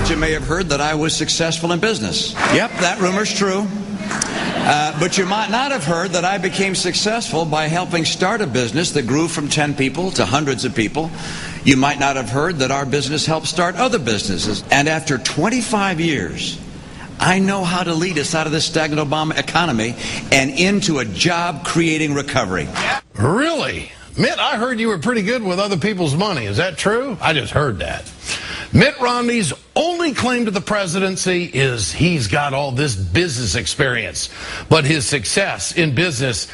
You may have heard that I was successful in business. Yep, that rumor's true. But you might not have heard that I became successful by helping start a business that grew from 10 people to hundreds of people. You might not have heard that our business helped start other businesses. And after 25 years, I know how to lead us out of this stagnant Obama economy and into a job-creating recovery. Really? Mitt, I heard you were pretty good with other people's money. Is that true? I just heard that. Mitt Romney's only claim to the presidency is he's got all this business experience. But his success in business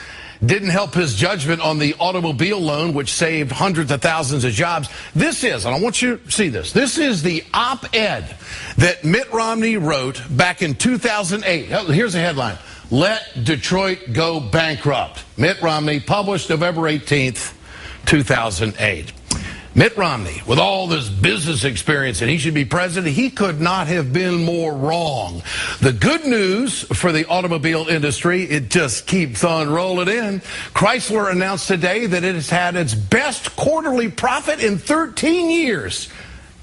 didn't help his judgment on the automobile loan, which saved hundreds of thousands of jobs. This is, and I want you to see this, this is the op-ed that Mitt Romney wrote back in 2008. Here's the headline: Let Detroit Go Bankrupt. Mitt Romney, published November 18th, 2008. Mitt Romney, with all this business experience and he should be president, he could not have been more wrong. The good news for the automobile industry, it just keeps on rolling in. Chrysler announced today that it has had its best quarterly profit in 13 years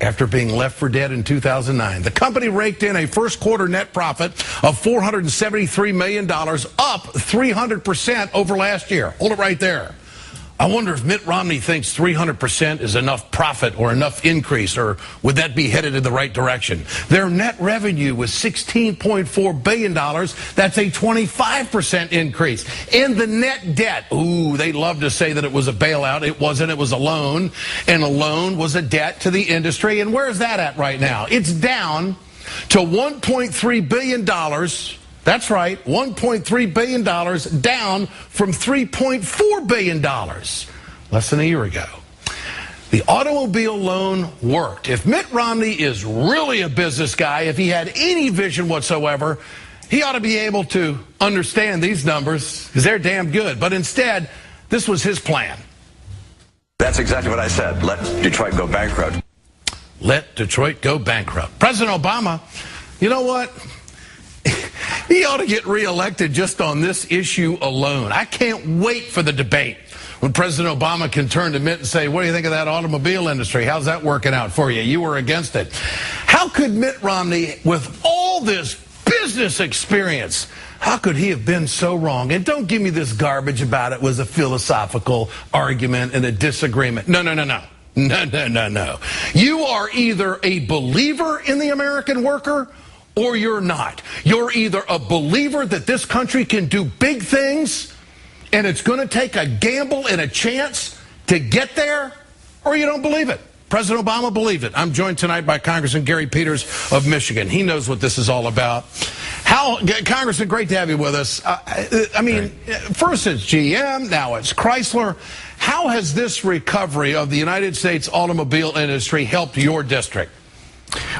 after being left for dead in 2009. The company raked in a first quarter net profit of $473 million, up 300% over last year. Hold it right there. I wonder if Mitt Romney thinks 300% is enough profit or enough increase, or would that be headed in the right direction? Their net revenue was $16.4 billion. That's a 25% increase. And the net debt, ooh, they love to say that it was a bailout. It wasn't. It was a loan. And a loan was a debt to the industry. And where's that at right now? It's down to $1.3 billion. That's right, $1.3 billion, down from $3.4 billion less than a year ago. The automobile loan worked. If Mitt Romney is really a business guy, if he had any vision whatsoever, he ought to be able to understand these numbers because they're damn good. But instead, this was his plan. That's exactly what I said. Let Detroit go bankrupt. Let Detroit go bankrupt. President Obama, you know what? He ought to get reelected just on this issue alone. I can't wait for the debate when President Obama can turn to Mitt and say, what do you think of that automobile industry? How's that working out for you? You were against it. How could Mitt Romney, with all this business experience, how could he have been so wrong? And don't give me this garbage about it was a philosophical argument and a disagreement. No. No. You are either a believer in the American worker or you're not. You're either a believer that this country can do big things and it's going to take a gamble and a chance to get there, or you don't believe it. President Obama believed it. I'm joined tonight by Congressman Gary Peters of Michigan. He knows what this is all about. Congressman, great to have you with us. First it's GM, now it's Chrysler. How has this recovery of the United States automobile industry helped your district?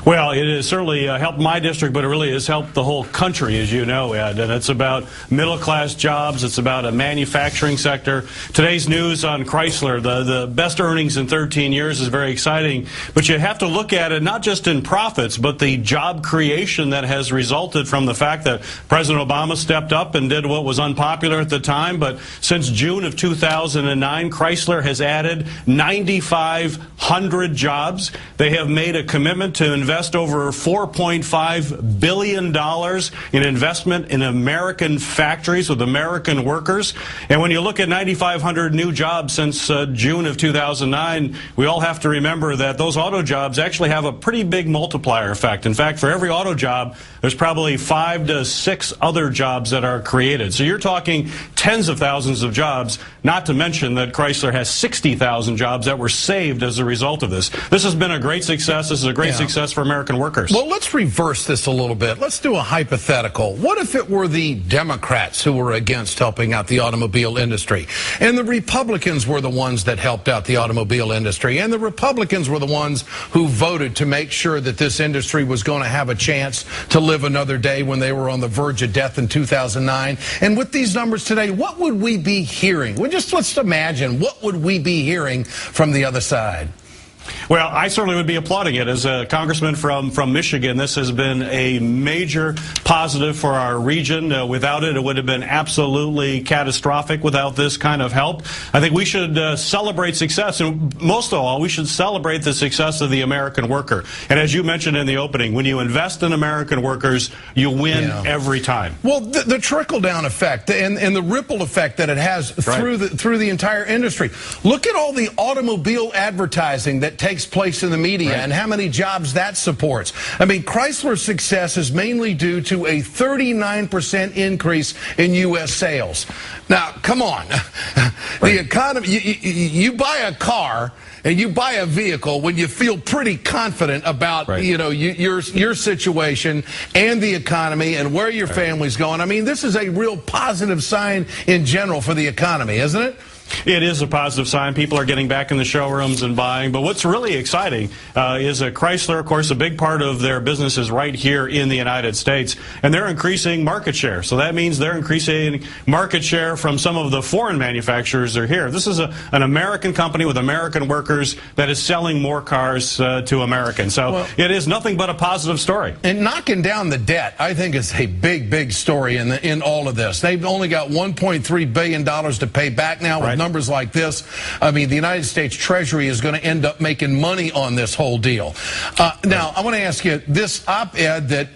Well, it has certainly helped my district, but it really has helped the whole country, as you know, Ed. And it's about middle-class jobs. It's about a manufacturing sector. Today's news on Chrysler, the best earnings in 13 years, is very exciting. But you have to look at it not just in profits, but the job creation that has resulted from the fact that President Obama stepped up and did what was unpopular at the time. But since June of 2009, Chrysler has added 9,500 jobs. They have made a commitment to invest over $4.5 billion in investment in American factories with American workers. And when you look at 9,500 new jobs since June of 2009, we all have to remember that those auto jobs actually have a pretty big multiplier effect. In fact, for every auto job, there's probably 5 to 6 other jobs that are created. So you're talking tens of thousands of jobs, not to mention that Chrysler has 60,000 jobs that were saved as a result of this. This has been a great success. This is a great success for American workers. Well, let's reverse this a little bit. Let's do a hypothetical. What if it were the Democrats who were against helping out the automobile industry, and the Republicans were the ones that helped out the automobile industry, and the Republicans were the ones who voted to make sure that this industry was going to have a chance to live another day when they were on the verge of death in 2009? And with these numbers today, what would we be hearing? Let's imagine, what would we be hearing from the other side? Well, I certainly would be applauding it. As a congressman from Michigan, this has been a major positive for our region. Without it, it would have been absolutely catastrophic without this kind of help. I think we should celebrate success, and most of all, we should celebrate the success of the American worker. And as you mentioned in the opening, when you invest in American workers, you win every time. Well, the trickle-down effect and the ripple effect that it has through the entire industry. Look at all the automobile advertising that takes place in the media and how many jobs that supports. I mean, Chrysler's success is mainly due to a 39% increase in U.S. sales. Now, come on. The economy, you buy a car and you buy a vehicle when you feel pretty confident about, you know, your situation and the economy and where your family's going. I mean, this is a real positive sign in general for the economy, isn't it? It is a positive sign. People are getting back in the showrooms and buying. But what's really exciting is that Chrysler, of course, a big part of their business is right here in the United States, and they're increasing market share. So that means they're increasing market share from some of the foreign manufacturers that are here. This is an American company with American workers that is selling more cars to Americans. So it is nothing but a positive story. And knocking down the debt, I think, is a big story in all of this. They've only got $1.3 billion to pay back now with numbers like this. I mean, the United States Treasury is going to end up making money on this whole deal. Now, I want to ask you, this op-ed that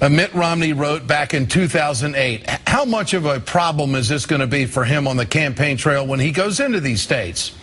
Mitt Romney wrote back in 2008, how much of a problem is this going to be for him on the campaign trail when he goes into these states?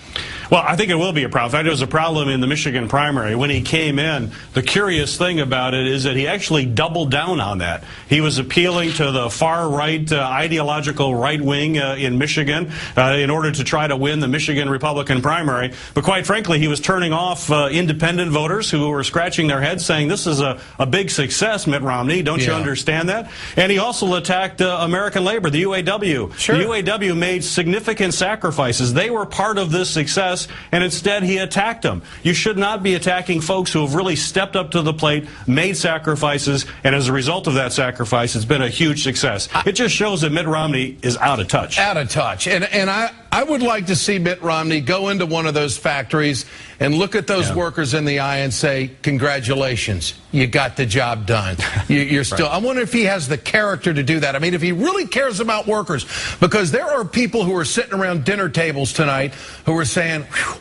Well, I think it will be a problem. In fact, it was a problem in the Michigan primary. When he came in, the curious thing about it is that he actually doubled down on that. He was appealing to the far-right, ideological right wing in Michigan in order to try to win the Michigan Republican primary. But quite frankly, he was turning off independent voters who were scratching their heads saying, this is a big success, Mitt Romney. Don't you understand that? And he also attacked American labor, the UAW. Sure. The UAW made significant sacrifices. They were part of this success, and instead he attacked them. You should not be attacking folks who have really stepped up to the plate, made sacrifices, and as a result of that sacrifice, it's been a huge success. It just shows that Mitt Romney is out of touch. Out of touch. And I would like to see Mitt Romney go into one of those factories and look at those workers in the eye and say, congratulations, you got the job done. You're still. I wonder if he has the character to do that. I mean, if he really cares about workers, because there are people who are sitting around dinner tables tonight who are saying, whew,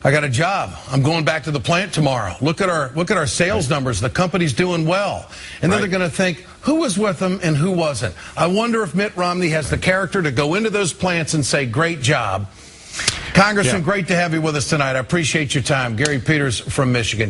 I got a job. I'm going back to the plant tomorrow. Look at our sales numbers. The company's doing well. And then they're going to think, who was with them and who wasn't? I wonder if Mitt Romney has the character to go into those plants and say, great job. Congressman, great to have you with us tonight. I appreciate your time. Gary Peters from Michigan.